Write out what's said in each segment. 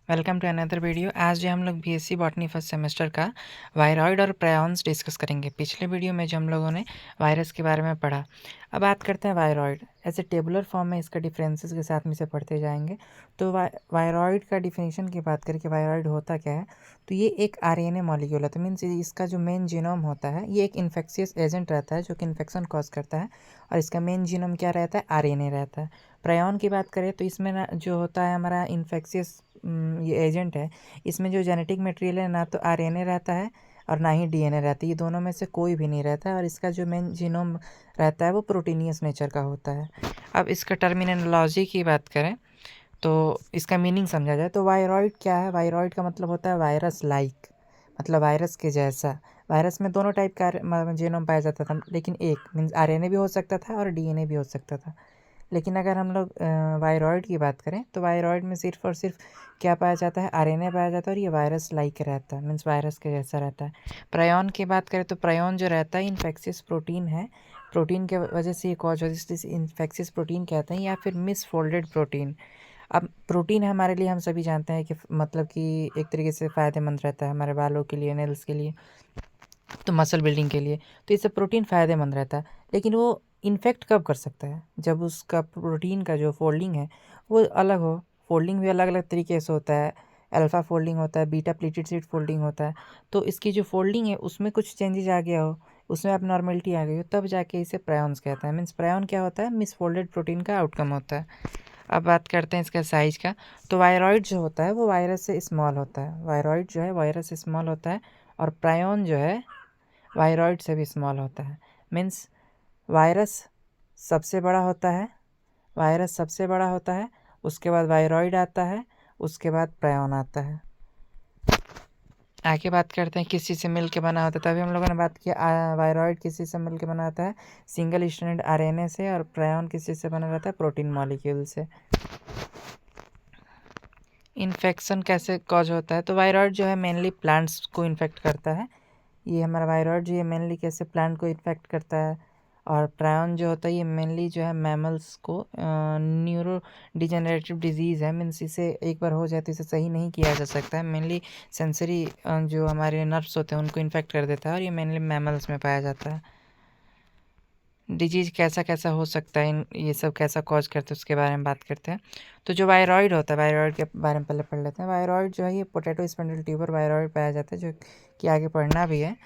Welcome to another video. आज जो हम लोग बीएससी बॉटनी फर्स्ट सेमेस्टर का वायरॉइड और प्रायॉन्स डिस्कस करेंगे। पिछले वीडियो में जो हम लोगों ने वायरस के बारे में पढ़ा, अब बात करते हैं वायरॉइड। ऐसे टेबुलर फॉर्म में इसका डिफरेंसेस के साथ में से पढ़ते जाएंगे। तो वायरॉइड का डिफिनेशन की बात करें कि वायरॉइड होता क्या है, तो ये एक आरएनए मॉलिक्यूल है। तो मीन्स इसका जो मेन जीनोम होता है ये एक इन्फेक्शियस एजेंट रहता है जो कि इन्फेक्शन कॉज करता है, और इसका मेन जीनोम क्या रहता है, आरएनए रहता है। प्रायॉन की बात करें तो इसमें ना जो होता है हमारा इन्फेक्शियस ये एजेंट है, इसमें जो जेनेटिक मटेरियल है ना तो आरएनए रहता है और ना ही डीएनए रहती है। ये दोनों में से कोई भी नहीं रहता है, और इसका जो मेन जीनोम रहता है वो प्रोटीनियस नेचर का होता है। अब इसका टर्मिनोलॉजी की बात करें तो इसका मीनिंग समझा जाए तो वायरॉइड क्या है। वायरॉइड का मतलब होता है वायरस लाइक, मतलब वायरस के जैसा। वायरस में दोनों टाइप का जीनोम पाया जाता था, लेकिन एक मीन्स आरएनए भी हो सकता था और डीएनए भी हो सकता था। लेकिन अगर हम लोग वायरॉइड की बात करें तो वायरॉइड में सिर्फ और सिर्फ क्या पाया जाता है, आरएनए पाया जाता है, और ये वायरस लाइक रहता है, मीन्स वायरस के जैसा रहता है। प्रायॉन की बात करें तो प्रायॉन जो रहता है इन्फेक्शियस प्रोटीन है। प्रोटीन के वजह से ये कॉज होती है, इसे इन्फेक्शियस प्रोटीन कहते हैं, या फिर मिसफोल्डेड प्रोटीन। अब प्रोटीन हमारे लिए हम सभी जानते हैं कि मतलब कि एक तरीके से फ़ायदेमंद रहता है हमारे बालों के लिए, नेल्स के लिए, तो मसल बिल्डिंग के लिए। तो इससे प्रोटीन फ़ायदेमंद रहता है, लेकिन वो इन्फेक्ट कब कर सकता है, जब उसका प्रोटीन का जो फोल्डिंग है वो अलग हो। फोल्डिंग भी अलग अलग तरीके से होता है, अल्फ़ा फोल्डिंग होता है, बीटा प्लीटेड शीट फोल्डिंग होता है। तो इसकी जो फोल्डिंग है उसमें कुछ चेंजेस आ गया हो, उसमें अब नॉर्मलिटी आ गई हो, तब जाके इसे प्रायॉन्स कहता है। मीन्स प्रायॉन क्या होता है, मिसफोल्डेड प्रोटीन का आउटकम होता है। अब बात करते हैं इसका साइज़ का। तो वायरॉइड जो होता है वो वायरस से स्मॉल होता है, वायरॉइड जो है वायरस से स्मॉल होता है, और प्रायॉन जो है वायरॉइड से भी स्मॉल होता है। मीन्स वायरस सबसे बड़ा होता है, वायरस सबसे बड़ा होता है, उसके बाद वायरॉइड आता है, उसके बाद प्रायॉन आता है। आगे बात करते हैं किस चीज़ से मिल के बना होता है। तभी हम लोगों ने बात किया वायरॉइड किस चीज़ से मिल के बना होता है, सिंगल स्ट्रैंडेड आरएनए से, और प्रायॉन किस चीज़ से बना रहता है, प्रोटीन मॉलिक्यूल से। इन्फेक्शन कैसे कॉज होता है, तो वायरॉइड जो है मेनली प्लांट्स को इन्फेक्ट करता है। ये हमारा वायरॉइड जो है मेनली कैसे प्लांट को इन्फेक्ट करता है, और प्रायॉन जो होता है ये मेनली जो है मैमल्स को न्यूरो डिजेनरेटिव डिजीज़ है। मीन्स इसे एक बार हो जाए तो इसे सही नहीं किया जा सकता है। मेनली सेंसरी जो हमारे नर्व्स होते हैं उनको इन्फेक्ट कर देता है, और ये मेनली मैमल्स में पाया जाता है। डिजीज़ कैसा कैसा हो सकता है, इन ये सब कैसा कॉज करते हैं उसके बारे में बात करते हैं। तो जो वायरॉइड होता है, वायरॉइड के बारे में पहले पढ़ लेते हैं। वायरॉइड जो है ये पोटैटो स्पिंडल ट्यूबर वायरॉइड पाया जाता है, जो कि आगे पढ़ना भी है।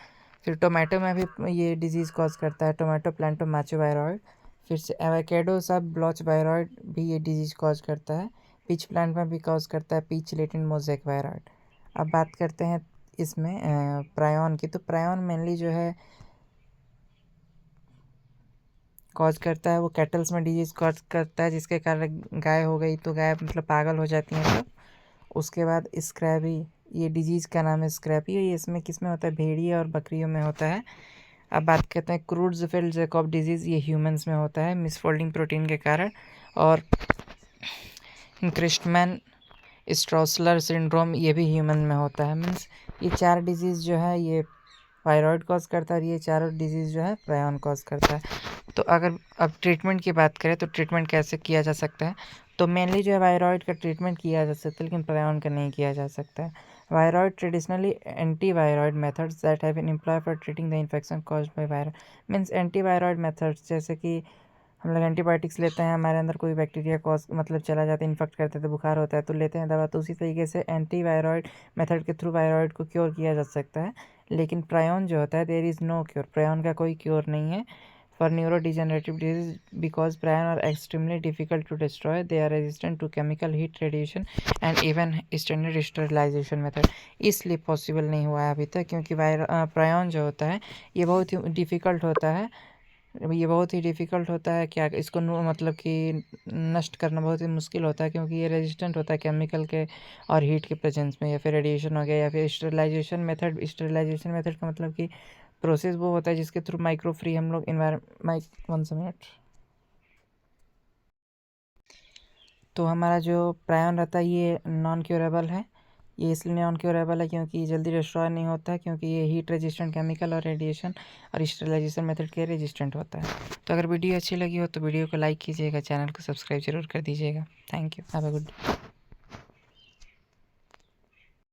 फिर टोमेटो में भी ये डिजीज़ कॉज करता है, टोमेटो प्लांटो मैचो वायरॉइड। फिर से एवोकेडो सब ब्लॉच वायरॉइड भी ये डिजीज़ कॉज करता है। पीच प्लांट में भी कॉज करता है पीच लेटिन मोज़ेक वायरॉइड। अब बात करते हैं इसमें प्रायॉन की। तो प्रायॉन मेनली जो है कॉज करता है, वो कैटल्स में डिजीज़ कॉज करता है, जिसके कारण गाय हो गई तो गाय मतलब पागल हो जाती हैं सब। उसके बाद स्क्रैबी, ये डिजीज़ का नाम है स्क्रैबी, ये इसमें किस में होता है, भेड़िए और बकरियों में होता है। अब बात करते हैं क्रूड्सफील्ड जैकब डिजीज़, ये ह्यूमंस में होता है मिसफोल्डिंग प्रोटीन के कारण। और क्रिस्टमैन स्ट्रॉसलर सिंड्रोम, ये भी ह्यूमन में होता है। मीन्स ये चार डिजीज़ जो है ये वायरॉइड कॉज करता है, और ये चारों डिजीज़ जो है प्रायॉन कॉज करता है। तो अगर अब ट्रीटमेंट की बात करें तो ट्रीटमेंट कैसे किया जा सकता है, तो मेनली जो है वायरॉइड का ट्रीटमेंट किया जा सकता है, लेकिन प्रायॉन का नहीं किया जा सकता है। Viroid traditionally antiviroid methods that have been employed for treating the infection caused by virus. Means antiviroid methods, जैसे कि हम लोग एंटीबायोटिक्स लेते हैं, हमारे अंदर कोई बैक्टीरिया कॉज मतलब चला जाता है, इन्फेक्ट करते हैं तो बुखार होता है तो लेते हैं दवा, तो उसी तरीके से एंटीवायरॉइड मेथड के थ्रू वायरॉइड को क्योर किया जा सकता है। लेकिन प्रायॉन जो होता है there is no cure, prion का कोई क्योर नहीं है for neuro degenerative disease, because prion are extremely difficult to destroy, they are resistant to chemical heat radiation and even standard sterilisation method. इसलिए पॉसिबल नहीं हुआ है अभी तक, क्योंकि प्रायॉन जो होता है ये बहुत ही डिफ़िकल्ट होता है। ये बहुत ही डिफ़िकल्ट होता है, क्या इसको मतलब कि नष्ट करना बहुत ही मुश्किल होता है, क्योंकि ये रेजिस्टेंट होता है केमिकल के और हीट के प्रेजेंस में, या फिर रेडिएशन हो गया, या फिर स्टरलाइजेशन मेथड। स्टरलाइजेशन मेथड का मतलब कि प्रोसेस वो होता है जिसके थ्रू माइक्रो फ्री हम लोग वन मिनट। तो हमारा जो प्रायॉन रहता है ये नॉन क्योरेबल है। ये इसलिए नॉन क्योरेबल है क्योंकि ये जल्दी डिस्ट्रॉय नहीं होता है, क्योंकि ये हीट रेजिस्टेंट केमिकल और रेडिएशन और स्टरलाइजेशन मेथड के रेजिस्टेंट होता है। तो अगर वीडियो अच्छी लगी हो तो वीडियो को लाइक कीजिएगा, चैनल को सब्सक्राइब जरूर कर दीजिएगा। Thank you, have a good day.